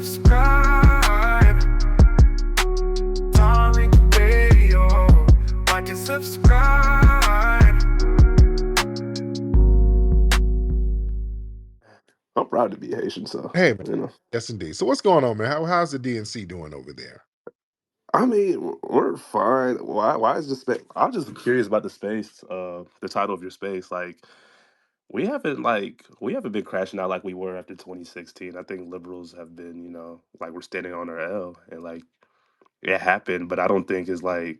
subscribe. Tariq Radio. Like and subscribe. I'm proud to be Haitian, so Hey, man. you know. Yes, indeed. So what's going on, man? How's the DNC doing over there? I mean, we're fine. Why is the space? I'm just curious about the space. The title of your space, like we haven't been crashing out like we were after 2016. I think liberals have been, like we're standing on our L, and like it happened, but I don't think it's like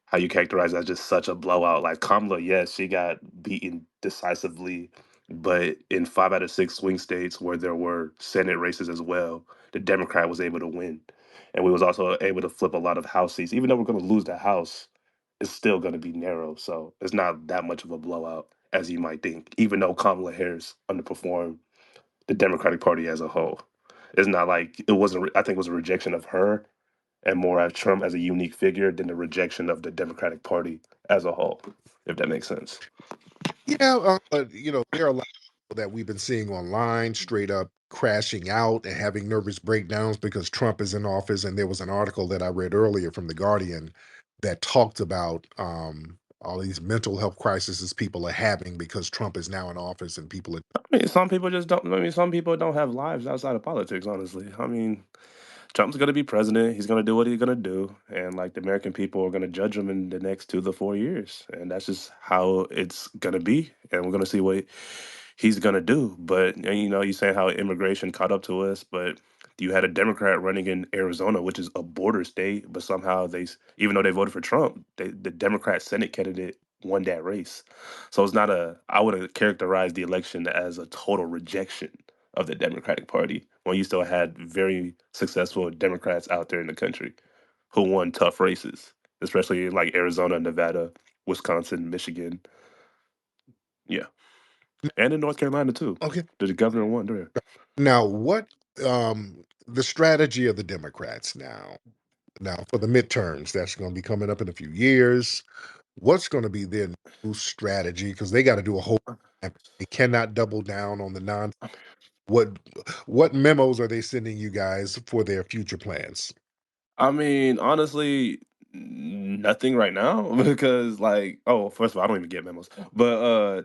how you characterize that just such a blowout. Like Kamala, yes, she got beaten decisively, but in 5 out of 6 swing states where there were Senate races as well, the Democrat was able to win, and we was also able to flip a lot of House seats. Even though we're going to lose the House, it's still going to be narrow, so it's not that much of a blowout as you might think. Even though Kamala Harris underperformed the Democratic Party as a whole, it's not like it wasn't. I think it was a rejection of her and more at Trump as a unique figure than the rejection of the Democratic Party as a whole, if that makes sense. Yeah, but there are a lot of people that we've been seeing online straight up crashing out and having nervous breakdowns because Trump is in office. And there was an article that I read earlier from The Guardian that talked about all these mental health crises people are having because Trump is now in office and people are. I mean, some people just don't. I mean, some people don't have lives outside of politics. Honestly, I mean, Trump's going to be president. He's going to do what he's going to do, and like the American people are going to judge him in the next 2 to 4 years, and that's just how it's going to be. And we're going to see what he's going to do. But and, you saying how immigration caught up to us, but you had a Democrat running in Arizona, which is a border state, but somehow even though they voted for Trump, the Democrat Senate candidate won that race. So it's not a. I wouldn't characterize the election as a total rejection of the Democratic Party when you still had very successful Democrats out there in the country who won tough races, especially in like Arizona, Nevada, Wisconsin, Michigan. Yeah. And in North Carolina too. Okay. The governor won there. Now, what the strategy of the Democrats now for the midterms that's going to be coming up in a few years? What's going to be their new strategy? Because they got to do a whole. They cannot double down on the non. What what memos are they sending you guys for their future plans? I mean, honestly, nothing right now because like, oh, first of all, I don't even get memos. But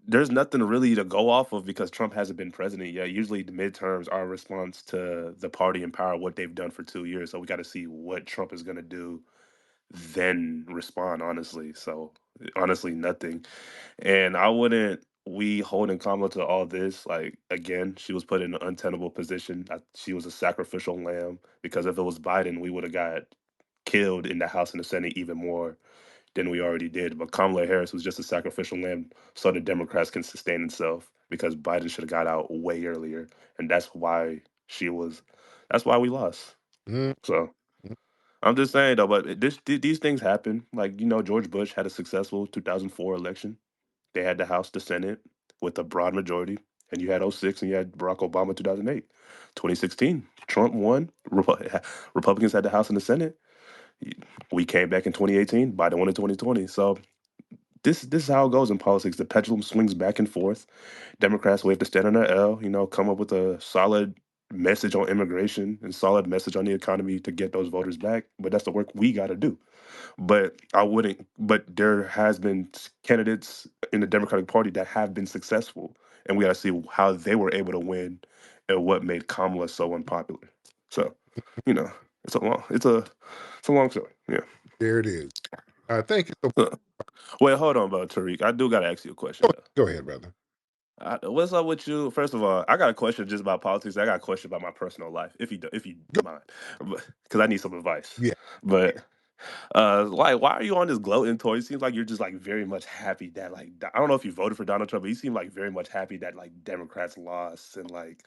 there's nothing really to go off of because Trump hasn't been president yet. Usually the midterms are a response to the party in power, what they've done for 2 years. So we got to see what Trump is going to do, then respond, honestly. So honestly, nothing. And I wouldn't, we holding Kamala to all this, like, again, she was put in an untenable position. She was a sacrificial lamb because if it was Biden, we would have got killed in the House and the Senate even more than we already did. But Kamala Harris was just a sacrificial lamb so the Democrats can sustain itself because Biden should have got out way earlier. And she was, that's why we lost. Mm, So mm, I'm just saying though, but these things happen. Like, George Bush had a successful 2004 election. They had the House, the Senate with a broad majority. And you had '06 and you had Barack Obama 2008. 2016, Trump won. Republicans had the House and the Senate. We came back in 2018. Biden won in 2020. So this is how it goes in politics. The pendulum swings back and forth. Democrats will have to stand on their L, come up with a solid message on immigration and solid message on the economy to get those voters back. But that's the work we got to do. But I wouldn't. But there has been candidates in the Democratic Party that have been successful, and we got to see how they were able to win and what made Kamala so unpopular. So, you know, it's a long story. Yeah. there it is. Thank you so Uh, Wait, hold on, bro, Tariq. I do got to ask you a question much. though. Go ahead, brother. What's up with you? First of all, I got a question just about politics. I got a question about my personal life, if you Go. mind, because I need some advice. Yeah. But why are you on this gloating tour? It seems like you're just like very much happy that like I don't know if you voted for Donald Trump, but you seem like very much happy that like Democrats lost and like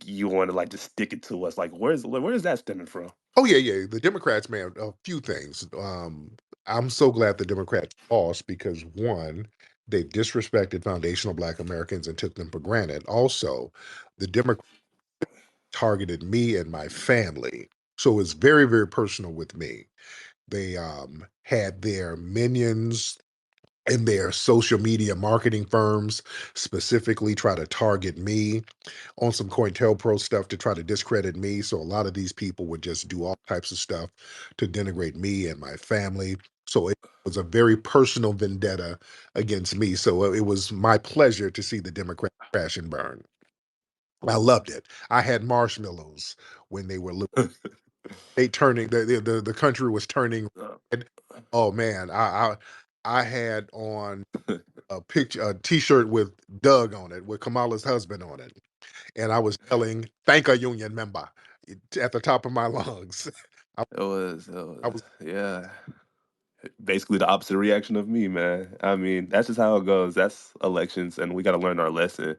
you want to like just stick it to us. Like where's that stemming from? Oh yeah, yeah. The Democrats, man, a few things. I'm so glad the Democrats lost because one, they disrespected foundational Black Americans and took them for granted. Also, the Democrats targeted me and my family, so it's very, very personal with me. They had their minions and their social media marketing firms specifically try to target me on some COINTELPRO stuff to try to discredit me. So a lot of these people would just do all types of stuff to denigrate me and my family. So it was a very personal vendetta against me. So it was my pleasure to see the Democrats crash and burn. I loved it. I had marshmallows when they were they turning the country was turning Uh, red. Oh man, I had on a T-shirt with Doug on it, with Kamala's husband on it, and I was yelling, "Thank a union member," at the top of my lungs. I, I was yeah. Basically the opposite reaction of me, man. I mean, that's just how it goes. That's elections, and we got to learn our lesson.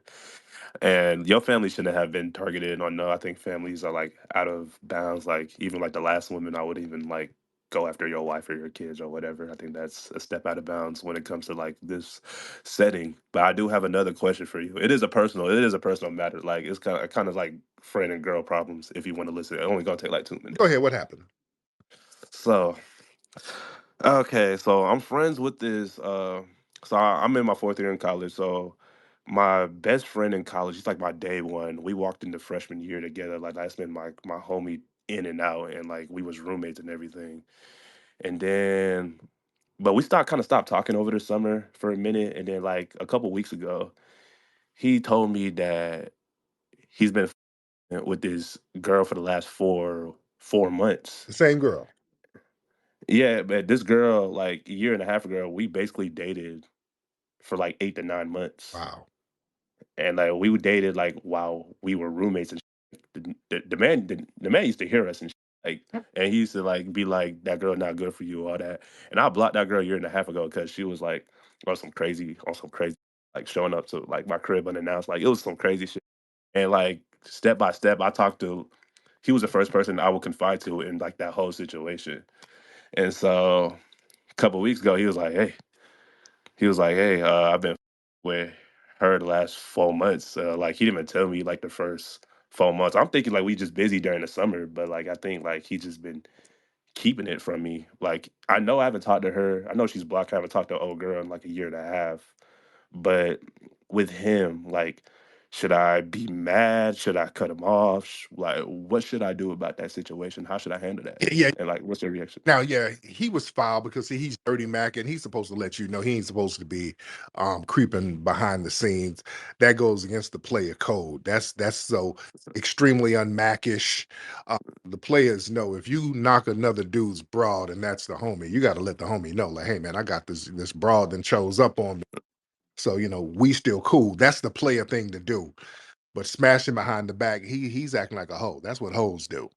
And your family shouldn't have been targeted. Or no, I think families are like out of bounds. Like even like the last woman, I would even like go after your wife or your kids or whatever. I think that's a step out of bounds when it comes to like this setting. But I do have another question for you. It is a personal matter. Like it's kind of like friend and girl problems. If you want to listen, it only gonna take like two Go minutes. ahead. What happened? So okay, so I'm friends with this. I'm in my fourth year in college. So my best friend in college, he's like my day one. We walked into freshman year together. Like that's been my homie in and out, and like we was roommates and everything. And then, but we stopped talking over the summer for a minute, and then like a couple weeks ago, he told me that he's been with this girl for the last four months. The same girl. Yeah, but this girl, like a year and a half ago, we basically dated for like 8 to 9 months, Wow. and like we dated like while we were roommates and the man used to hear us and like, and he used to like be like that girl not good for you all that, and I blocked that girl a year and a half ago because she was like on some crazy like showing up to like my crib unannounced, like it was some crazy shit, and like step by step I talked to. He was the first person I would confide to in like that whole situation, and so a couple weeks ago he was like, "Hey, I've been with her the last 4 months." Like he didn't even tell me like the first 4 months. I'm thinking like we just busy during the summer, but like I think like he just been keeping it from me. Like I know I haven't talked to her. I know she's blocked. I haven't talked to old girl in like a year and a half. But with him, like, should I be mad? Should I cut him off? Like, what should I do about that situation? How should I handle that? Yeah. And like, what's your reaction? Now, yeah, he was foul because see, he's Dirty Mac, and he's supposed to let you know he ain't supposed to be creeping behind the scenes. That goes against the player code. That's so extremely unmackish. The players know if you knock another dude's broad and that's the homie, you got to let the homie know, like, hey man, I got this broad that shows up on me. So we still cool. That's the player thing to do. But smashing behind the back, he's acting like a hoe. That's what hoes do.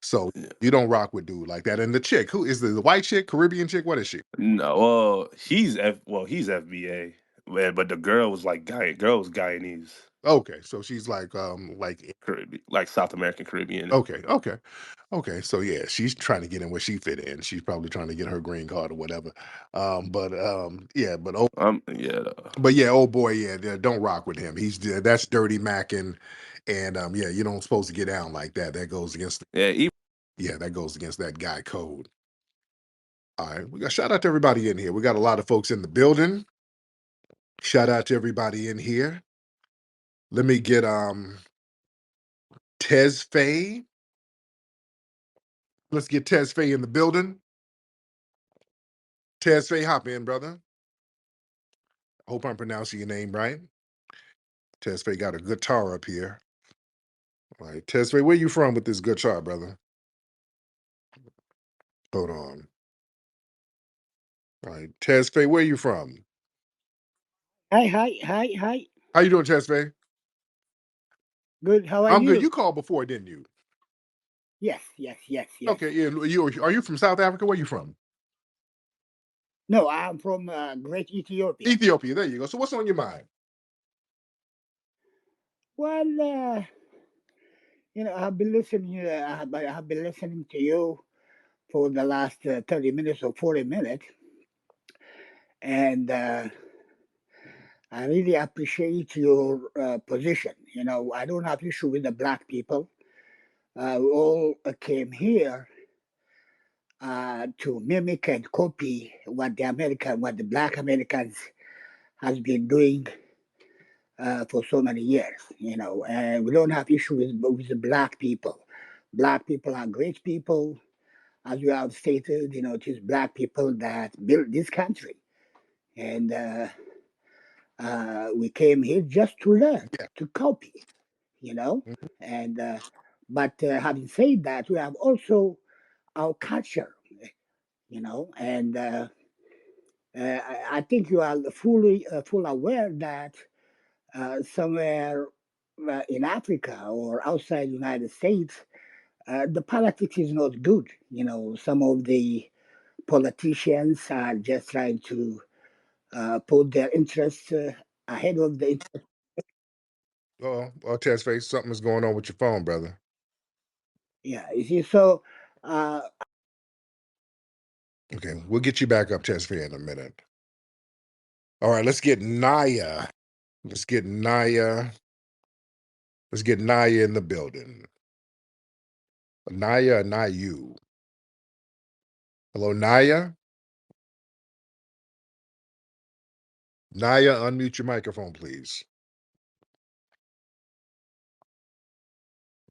So Yeah. you don't rock with dude like that. And the chick, who is the white chick, Caribbean chick? What is she? No, he's FBA, but the girl was like girl was Guyanese, Okay, so she's like Caribbean, like South American Caribbean. okay. So yeah, she's trying to get in where she fit in. She's probably trying to get her green card or whatever. But yeah, Yeah, but yeah, oh boy, yeah, don't rock with him. That's Dirty Mac and yeah, you don't supposed to get down like that. That goes against yeah. yeah, that goes against that guy code. All right, we got shout out to everybody in here. We got a lot of folks in the building. Shout out to everybody in here. Let me get Tez Fay. Let's get Tez Fay in the building. Tez Fay, hop in, brother. Hope I'm pronouncing your name right. Tez Fay got a guitar up here. All right, Tez Fay, where you from with this guitar, brother? Hold on. All right, Tez Fay, where you from? Hi. How you doing, Tez Fay? Good. How are I'm good. you? You called before, didn't you? Yes. Okay, yeah. Are you from South Africa? Where you from? No, I'm from Great Ethiopia. Ethiopia. There you go. So what's on your mind? Well, I've been listening. I have been listening to you for the last 30 minutes or 40 minutes, and I really appreciate your position. I don't have issue with the black people. We all came here to mimic and copy what the Black Americans has been doing for so many years. And we don't have issue with the Black people. Black people are great people, as you have stated. It is Black people that built this country, and we came here just to learn, Yeah. to copy. You know, Mhm. and but having said that, we have also our culture. And I think you are full aware that somewhere in Africa or outside the United States, the politics is not good. Some of the politicians are just trying to put their interests ahead of the. Test face, something is going on with your phone, brother. Yeah, you see, so uh, Okay, we'll get you back up, Test face, in a minute. All right, let's get Naya. Let's get Naya. Let's get Naya in the building. Naya, not you. Hello, Naya. Naya, unmute your microphone, please.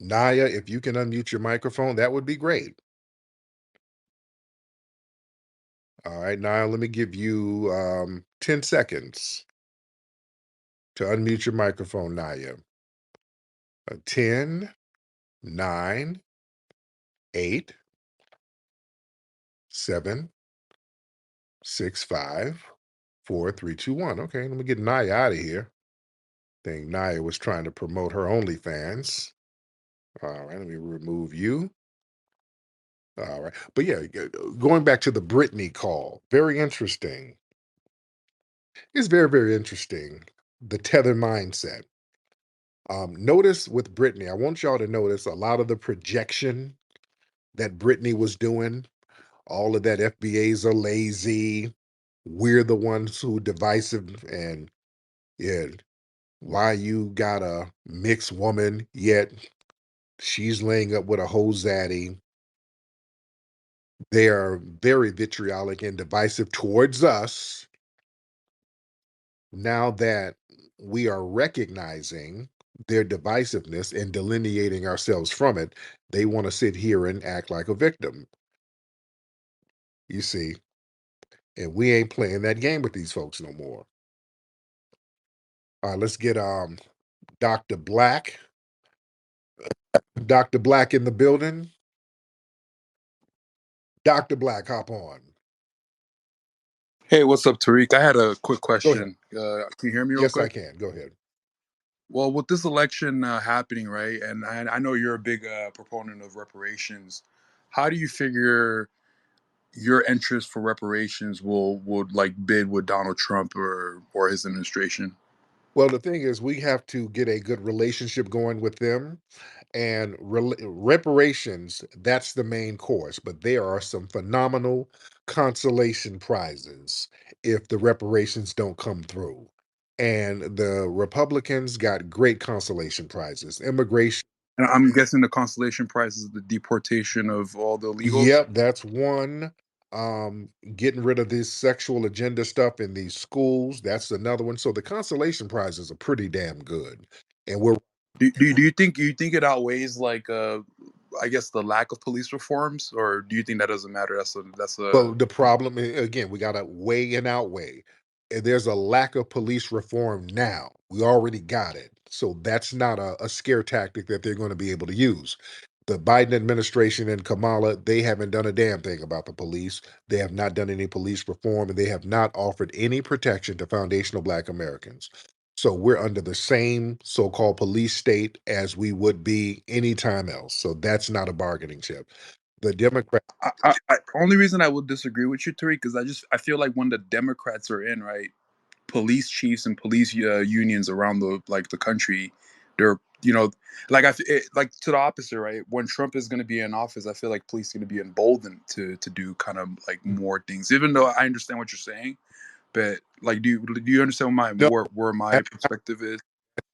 Naya, if you can unmute your microphone, that would be great. All right, Naya, let me give you 10 seconds to unmute your microphone, Naya. 10, 9, 8, 7, 6, 5, 4, 3, 2, 1. Okay, let me get Naya out of here. I think Naya was trying to promote her OnlyFans. All right, let me remove you. All right. But yeah, going back to the Britney call, very interesting. It's very, very interesting. The tether mindset. Notice with Britney, I want y'all to notice a lot of the projection that Britney was doing. All of that FBAs are lazy. We're the ones who divisive and yeah, why you got a mixed woman yet she's laying up with a whole zaddy. They are very vitriolic and divisive towards us. Now that we are recognizing their divisiveness and delineating ourselves from it, they want to sit here and act like a victim. You see, and we ain't playing that game with these folks no more. All right, let's get Dr. Black. Dr. Black in the building. Dr. Black, hop on. Hey, what's up, Tariq? I had a quick Go ahead. question. Can you hear me real Yes, I quick? can. Go ahead. Well, with this election happening, right, and I know you're a big proponent of reparations. How do you figure your interest for reparations would like bid with Donald Trump or his administration? Well, the thing is, we have to get a good relationship going with them. And reparations, that's the main course. But there are some phenomenal consolation prizes if the reparations don't come through. And the Republicans got great consolation prizes. Immigration. And I'm guessing the consolation prize is the deportation of all the illegals. Yep, that's one. Getting rid of this sexual agenda stuff in these schools, that's another one. So the consolation prizes are pretty damn good. And we're Do you think it outweighs like I guess the lack of police reforms, or do you think that doesn't matter? Well, the problem again, we got to weigh and outweigh. There's a lack of police reform now. We already got it. So that's not a scare tactic that they're going to be able to use. The Biden administration and Kamala, they haven't done a damn thing about the police. They have not done any police reform, and they have not offered any protection to foundational Black Americans. So we're under the same so-called police state as we would be anytime else. So that's not a bargaining chip. The Democrats. only reason I would disagree with you, Tariq, because I feel like when the Democrats are in, right, police chiefs and police unions around the country, they're like like to the opposite, right? When Trump is going to be in office, I feel like police are going to be emboldened to do kind of like more things. Even though I understand what you're saying, but like, do you understand No, where my perspective is?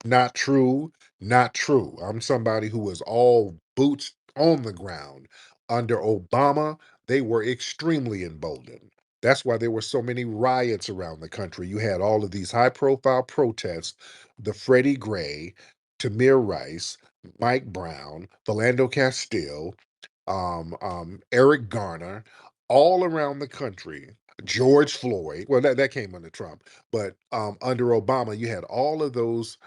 not true. Not true. I'm somebody who was all boots on the ground under Obama, they were extremely emboldened. That's why there were so many riots around the country. You had all of these high profile protests, the Freddie Gray, Tamir Rice, Mike Brown, Philando Castile, Eric Garner, all around the country. George Floyd, well, that came under Trump, but under Obama, you had all of those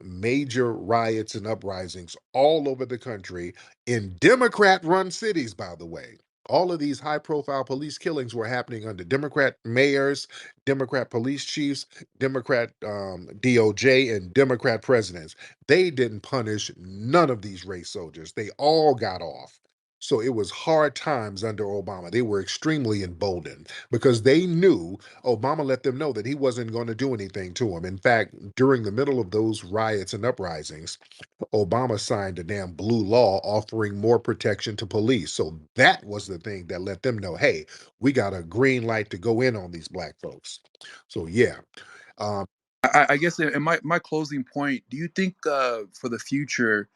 major riots and uprisings all over the country in Democrat run cities, by the way. All of these high profile police killings were happening under Democrat mayors, Democrat police chiefs, Democrat DOJ, and Democrat presidents. They didn't punish none of these race soldiers. They all got off. So it was hard times under Obama. They were extremely emboldened because they knew Obama let them know that he wasn't going to do anything to them. In fact, during the middle of those riots and uprisings, Obama signed a damn blue law offering more protection to police. So that was the thing that let them know, hey, we got a green light to go in on these black folks. So yeah. I guess in my closing point, do you think for the future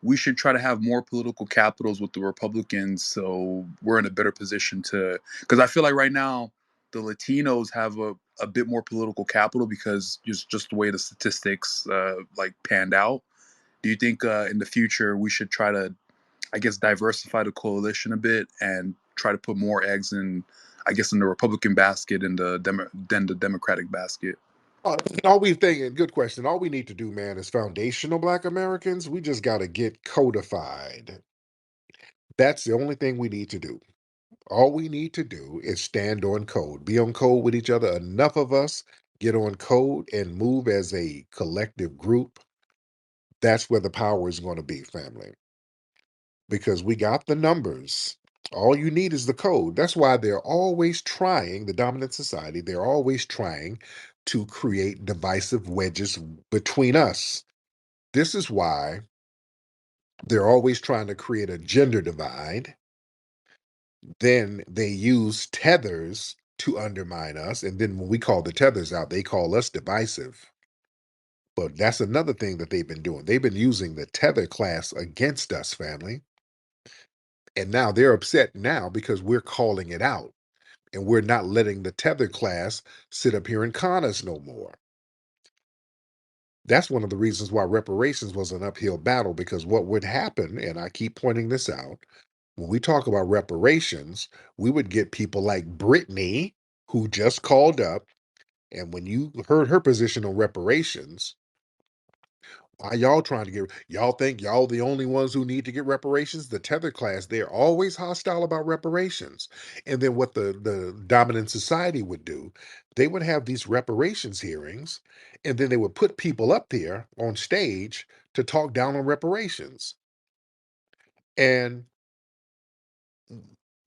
we should try to have more political capitals with the Republicans so we're in a better position to, because I feel like right now the Latinos have a bit more political capital because just the way the statistics like panned out. Do you think in the future we should try to, I guess, diversify the coalition a bit and try to put more eggs in, I guess, in the Republican basket and than the Democratic basket? All we think, good question. All we need to do, man, is foundational Black Americans. We just got to get codified. That's the only thing we need to do. All we need to do is stand on code, be on code with each other. Enough of us get on code and move as a collective group. That's where the power is going to be, family, because we got the numbers. All you need is the code. That's why they're always trying, the dominant society, they're always trying to create divisive wedges between us. This is why they're always trying to create a gender divide. Then they use tethers to undermine us. And then when we call the tethers out, they call us divisive. But that's another thing that they've been doing. They've been using the tether class against us, family. And now they're upset now because we're calling it out. And we're not letting the tether class sit up here and con us no more. That's one of the reasons why reparations was an uphill battle, because what would happen, and I keep pointing this out, when we talk about reparations, we would get people like Brittany, who just called up, and when you heard her position on reparations, why y'all trying to get, y'all think y'all the only ones who need to get reparations? The tether class, they're always hostile about reparations. And then what the dominant society would do, they would have these reparations hearings, and then they would put people up there on stage to talk down on reparations. And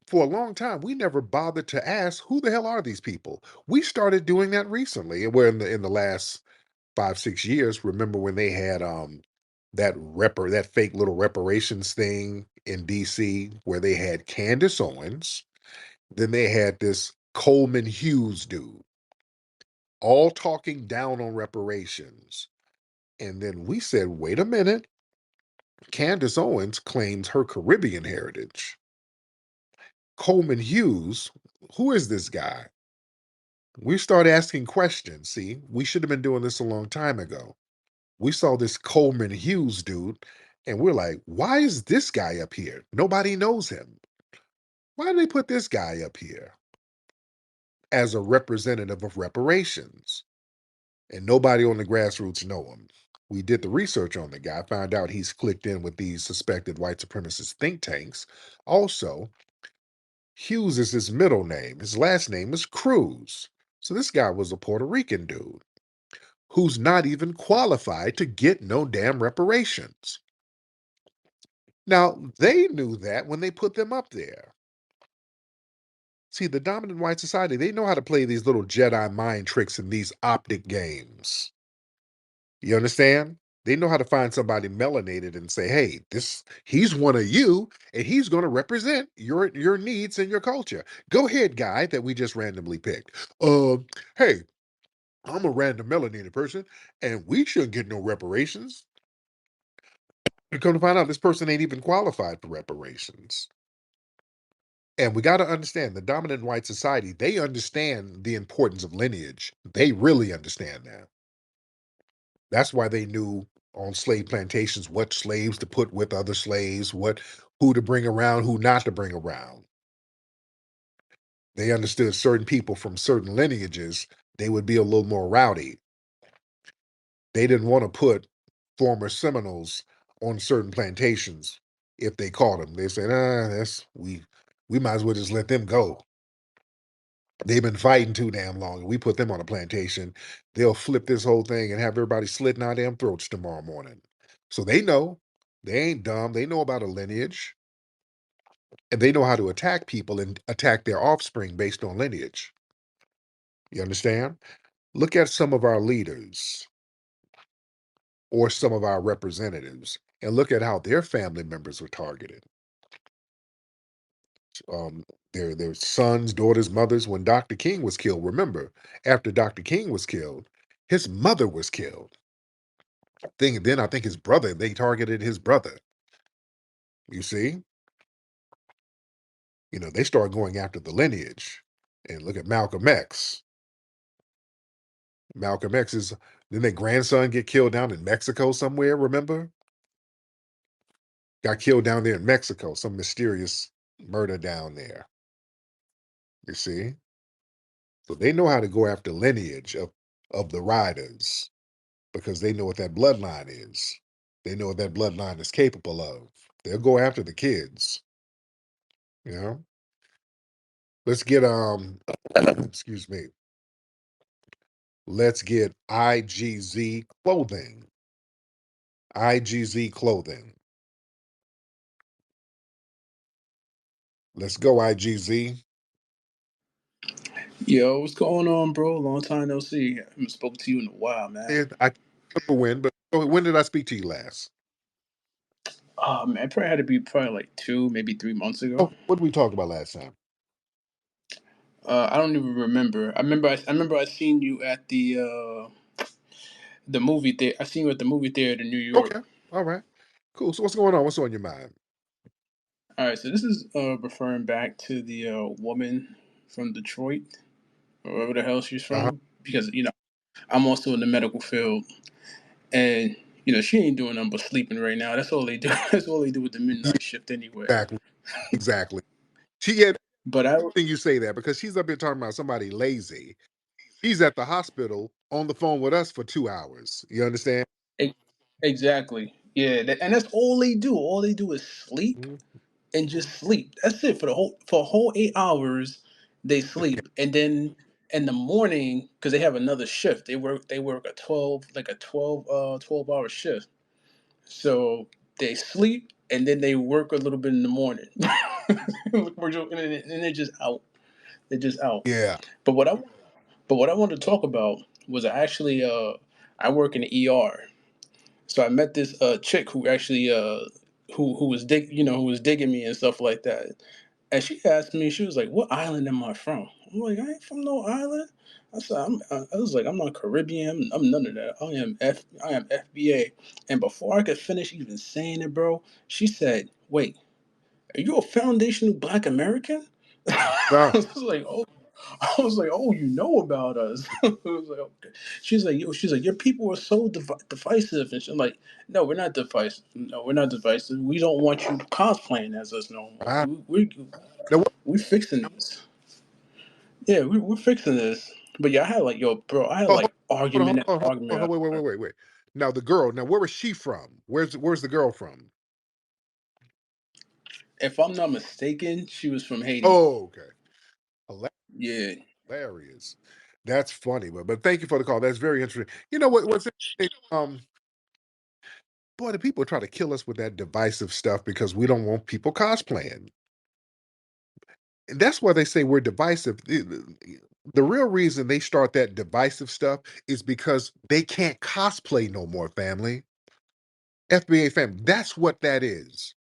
for a long time, we never bothered to ask who the hell are these people. We started doing that recently. And we're in the last 5-6 years. Remember when they had that fake little reparations thing in DC where they had Candace Owens, then they had this Coleman Hughes dude, all talking down on reparations. And then we said, wait a minute, Candace Owens claims her Caribbean heritage. Coleman Hughes, who is this guy? We start asking questions. See, we should have been doing this a long time ago. We saw this Coleman Hughes dude, and we're like, why is this guy up here? Nobody knows him. Why did they put this guy up here as a representative of reparations? And nobody on the grassroots know him. We did the research on the guy, found out he's clicked in with these suspected white supremacist think tanks. Also, Hughes is his middle name. His last name is Cruz. So this guy was a Puerto Rican dude who's not even qualified to get no damn reparations. Now, they knew that when they put them up there. See, the dominant white society, they know how to play these little Jedi mind tricks in these optic games. You understand? They know how to find somebody melanated and say, hey, he's one of you, and he's going to represent your needs and your culture. Go ahead, guy that we just randomly picked. Hey, I'm a random melanated person, and we shouldn't get no reparations. And come to find out, this person ain't even qualified for reparations. And we got to understand the dominant white society, they understand the importance of lineage. They really understand that. That's why they knew on slave plantations what slaves to put with other slaves, who to bring around, who not to bring around. They understood certain people from certain lineages, they would be a little more rowdy. They didn't want to put former Seminoles on certain plantations if they caught them. They said, we might as well just let them go. They've been fighting too damn long. We put them on a plantation, they'll flip this whole thing and have everybody slitting our damn throats tomorrow morning. So they know. They ain't dumb. They know about a lineage. And they know how to attack people and attack their offspring based on lineage. You understand? Look at some of our leaders or some of our representatives and look at how their family members were targeted. Um, their sons, daughters, mothers. When Dr. King was killed, remember, after Dr. King was killed, his mother was killed. Then I think his brother, they targeted his brother. You see? They started going after the lineage. And look at Malcolm X. Malcolm X is, didn't their grandson get killed down in Mexico somewhere, remember? Got killed down there in Mexico, some mysterious murder down there. You see? So they know how to go after lineage of the riders because they know what that bloodline is. They know what that bloodline is capable of. They'll go after the kids. You know? Let's get excuse me. Let's get IGZ clothing. IGZ clothing. Let's go, IGZ. Yo, what's going on, bro? Long time no see. I haven't spoken to you in a while, man. I can't remember when, but when did I speak to you last? Oh man, it probably had to be like 2, maybe 3 months ago. Oh, what did we talk about last time? I don't even remember. I remember I seen you at the movie theater. I seen you at the movie theater in New York. Okay. All right. Cool. So what's going on? What's on your mind? All right, so this is referring back to the woman from Detroit, or wherever the hell she's Uh-huh. from, because I'm also in the medical field, and she ain't doing nothing but sleeping right now. That's all they do. That's all they do with the Yeah, midnight shift anyway. exactly. Exactly. She had But I think you say that because she's up here talking about somebody lazy. She's at the hospital on the phone with us for 2 hours. You understand? e- exactly, yeah, and that's all they do. All they do is sleep Mhm. and just sleep. That's it for a whole 8 hours. They sleep, and then in the morning, because they have another shift. They work a 12 hour shift. So they sleep and then they work a little bit in the morning. And they're just out. They're just out. Yeah. But what I wanted to talk about was I work in the ER. So I met this chick who actually who was digging me and stuff like that. And she asked me, she was like, "What island am I from?" I'm like, "I ain't from no island." I was like, "I'm not Caribbean. I'm none of that. I am FBA." And before I could finish even saying it, bro, she said, "Wait, are you a foundational Black American?" I No. was like, "Oh." I was like, "Oh, you know about us?" I was like, "Okay." She's like, "Your people are so divisive," and she's like, "No, we're not divisive. No, we're not divisive. We don't want you cosplaying as us no more. Uh, now, We're fixing this. Yeah, we're fixing this." But yeah, I had like, yo, bro, I had hold like on, argument after hold argument. on, wait. Now the girl. Now where was she from? Where's the girl from? If I'm not mistaken, she was from Haiti. Oh, okay. Yeah. Hilarious. That's funny, but thank you for the call. That's very interesting. You know what's interesting? Boy, the people try to kill us with that divisive stuff because we don't want people cosplaying. And that's why they say we're divisive. The real reason they start that divisive stuff is because they can't cosplay no more, family. FBA family. That's what that is.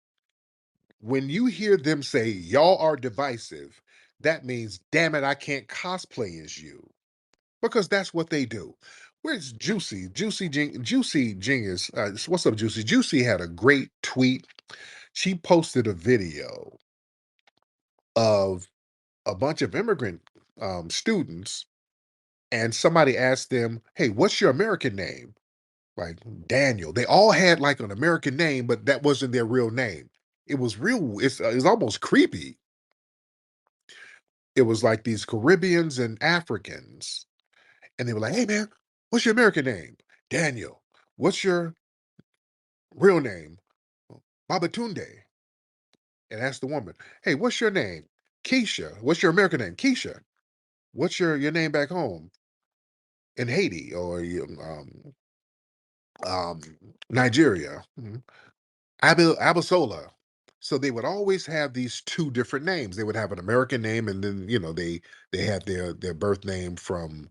When you hear them say y'all are divisive, that means damn it, I can't cosplay as you. Because that's what they do. Where's Juicy? Juicy Genius. What's up, Juicy? Juicy had a great tweet. She posted a video of a bunch of immigrant students, and somebody asked them, "Hey, what's your American name?" Like Daniel. They all had like an American name, but that wasn't their real name. It was real. It's almost creepy. It was like these Caribbeans and Africans, and they were like, "Hey, man, what's your American name?" Daniel. What's your real name? Babatunde. And asked the woman, "Hey, what's your name?" Keisha. What's your American name? Keisha. What's your name back home in Haiti or um, Nigeria? Abisola. So they would always have these two different names. They would have an American name, and then they had their birth name from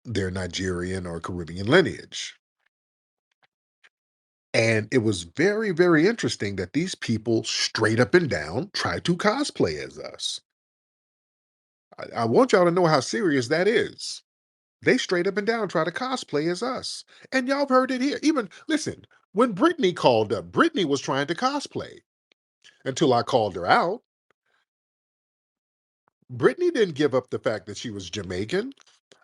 their Nigerian or Caribbean lineage. And it was very, very interesting that these people straight up and down try to cosplay as us. I want y'all to know how serious that is. They straight up and down try to cosplay as us. And y'all have heard it here. Even, listen, when Brittany called up, Brittany was trying to cosplay until I called her out. Brittany didn't give up the fact that she was Jamaican.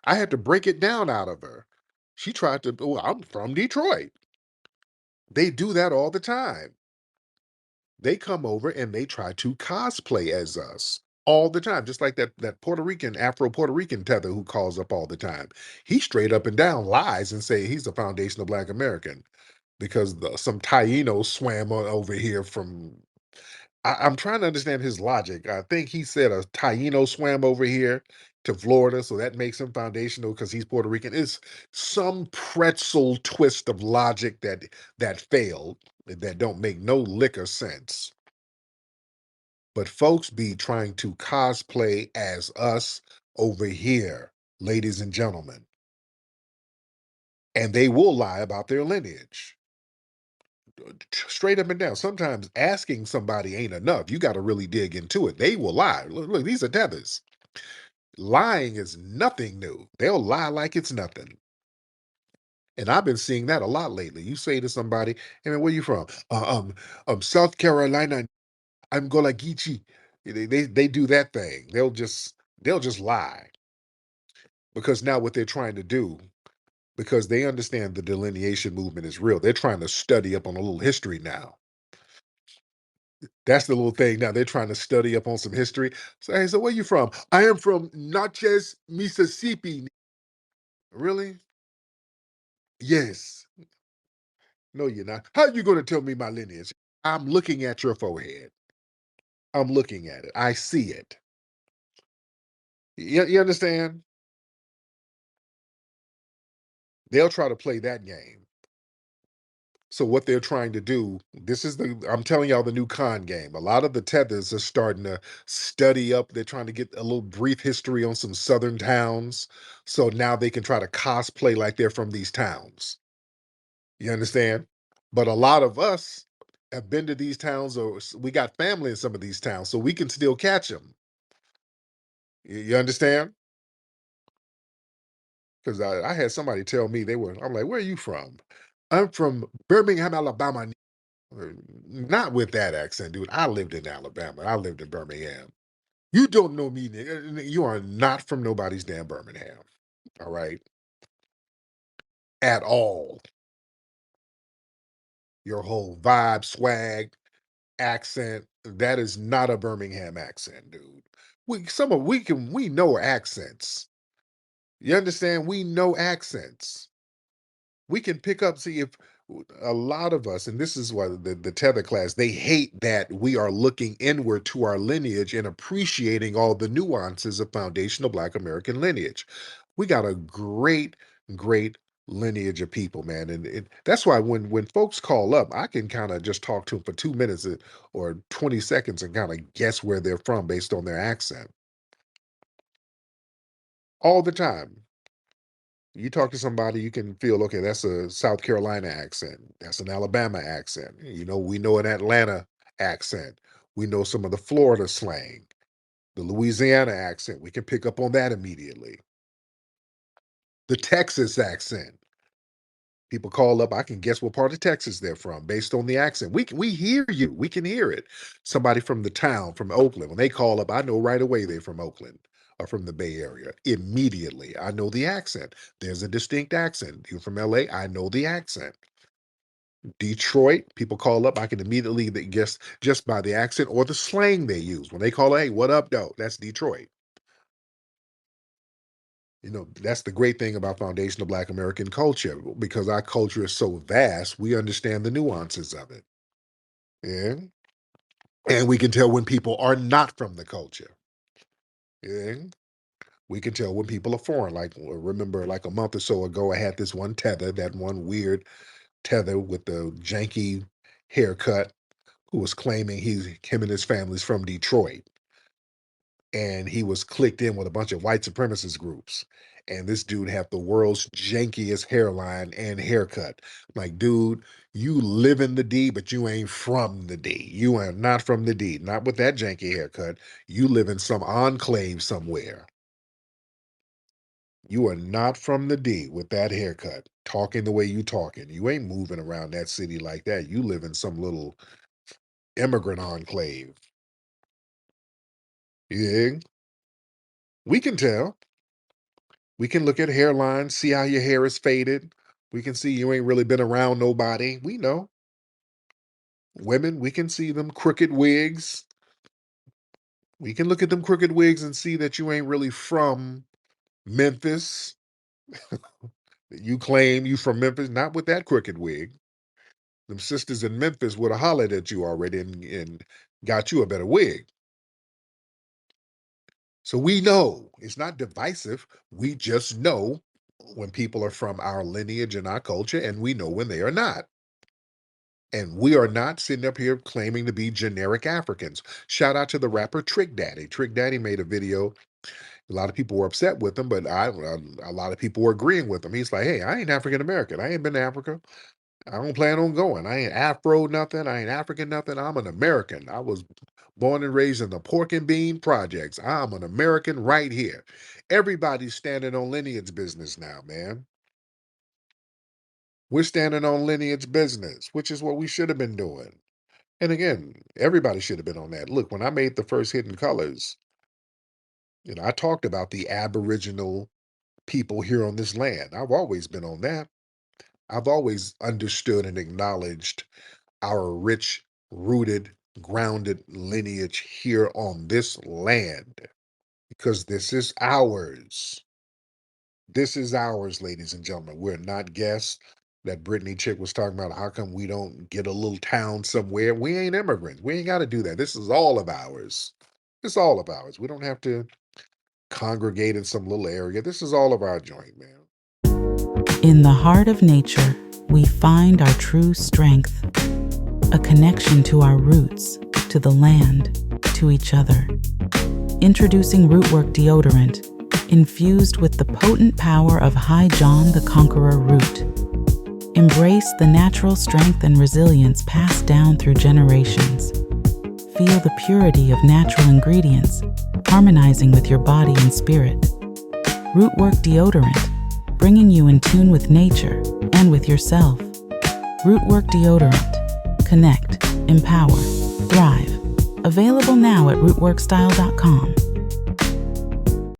I had to break it down out of her. She tried to, "Oh, I'm from Detroit." They do that all the time. They come over and they try to cosplay as us all the time, just like that Puerto Rican, Afro-Puerto Rican tether who calls up all the time. He straight up and down lies and say he's the foundational Black American because some Taino swam over here from. I'm trying to understand his logic. I think he said a Taino swam over here to Florida, so that makes him foundational because he's Puerto Rican. It's some pretzel twist of logic that failed, that don't make no lick of sense. But folks be trying to cosplay as us over here, ladies and gentlemen. And they will lie about their lineage. Straight up and down. Sometimes asking somebody ain't enough. You got to really dig into it. They will lie. Look, these are tethers. Lying is nothing new. They'll lie like it's nothing. And I've been seeing that a lot lately. You say to somebody, "Hey man, where you from?" South Carolina. I'm Golagichi. They do that thing. They'll just lie. Because now what they're trying to do, because they understand the delineation movement is real, they're trying to study up on a little history now. That's the little thing now. They're trying to study up on some history. So, hey, so where you from? I am from Natchez, Mississippi. Really? Yes. No, you're not. How you going to tell me my lineage? I'm looking at your forehead. I'm looking at it. I see it. You understand? They'll try to play that game. So what they're trying to do, I'm telling y'all the new con game. A lot of the tethers are starting to study up. They're trying to get a little brief history on some southern towns. So now they can try to cosplay like they're from these towns. You understand? But a lot of us have been to these towns, or we got family in some of these towns, so we can still catch them. You understand? Because I had somebody tell me I'm like, "Where are you from?" "I'm from Birmingham, Alabama." Not with that accent, dude. I lived in Alabama. I lived in Birmingham. You don't know me, nigga. You are not from nobody's damn Birmingham. All right. At all. Your whole vibe, swag, accent, that is not a Birmingham accent, dude. We know accents. You understand? We know accents. We can pick up, see if a lot of us, and this is why the tether class, they hate that we are looking inward to our lineage and appreciating all the nuances of foundational Black American lineage. We got a great, great lineage of people, man. And that's why when folks call up, I can kind of just talk to them for 2 minutes or 20 seconds and kind of guess where they're from based on their accent. All the time. You talk to somebody, you can feel, okay, that's a South Carolina accent. That's an Alabama accent. We know an Atlanta accent. We know some of the Florida slang, the Louisiana accent. We can pick up on that immediately. The Texas accent. People call up, I can guess what part of Texas they're from based on the accent. We hear you. We can hear it. Somebody from the town, from Oakland, when they call up, I know right away they're from Oakland or from the Bay Area. Immediately, I know the accent. There's a distinct accent. You're from LA, I know the accent. Detroit, people call up, I can immediately guess just by the accent or the slang they use. When they call, hey, what up, though? That's Detroit. You know, that's the great thing about foundational Black American culture, because our culture is so vast, we understand the nuances of it. Yeah. And we can tell when people are not from the culture. Yeah. We can tell when people are foreign. Like, remember, like a month or so ago, I had this one tether, that one weird tether with the janky haircut, who was claiming him and his family's from Detroit. And he was clicked in with a bunch of white supremacist groups. And this dude had the world's jankiest hairline and haircut. Like, dude, you live in the D, but you ain't from the D. You are not from the D. Not with that janky haircut. You live in some enclave somewhere. You are not from the D with that haircut, talking the way you talking. You ain't moving around that city like that. You live in some little immigrant enclave. Yeah, we can tell. We can look at hairlines, see how your hair is faded. We can see you ain't really been around nobody. We know. Women, we can see them crooked wigs. We can look at them crooked wigs and see that you ain't really from Memphis. You claim you from Memphis, not with that crooked wig. Them sisters in Memphis would have hollered at you already and got you a better wig. So we know it's not divisive. We just know when people are from our lineage and our culture, and we know when they are not. And we are not sitting up here claiming to be generic Africans. Shout out to the rapper Trick Daddy. Trick Daddy made a video. A lot of people were upset with him, but a lot of people were agreeing with him. He's like, hey, I ain't African American. I ain't been to Africa. I don't plan on going. I ain't Afro nothing. I ain't African nothing. I'm an American. I was born and raised in the pork and bean projects. I'm an American right here. Everybody's standing on lineage business now, man. We're standing on lineage business, which is what we should have been doing. And again, everybody should have been on that. Look, when I made the first Hidden Colors, I talked about the Aboriginal people here on this land. I've always been on that. I've always understood and acknowledged our rich, rooted, grounded lineage here on this land, because this is ours. This is ours, ladies and gentlemen. We're not guests. That Brittany chick was talking about, how come we don't get a little town somewhere? We ain't immigrants. We ain't got to do that. This is all of ours. It's all of ours. We don't have to congregate in some little area. This is all of our joint, man. In the heart of nature, we find our true strength, a connection to our roots, to the land, to each other. Introducing Rootwork deodorant, infused with the potent power of High John the Conqueror root. Embrace the natural strength and resilience passed down through generations. Feel the purity of natural ingredients, harmonizing with your body and spirit. Rootwork deodorant, bringing you in tune with nature and with yourself. Rootwork deodorant. Connect, empower, thrive. Available now at rootworkstyle.com.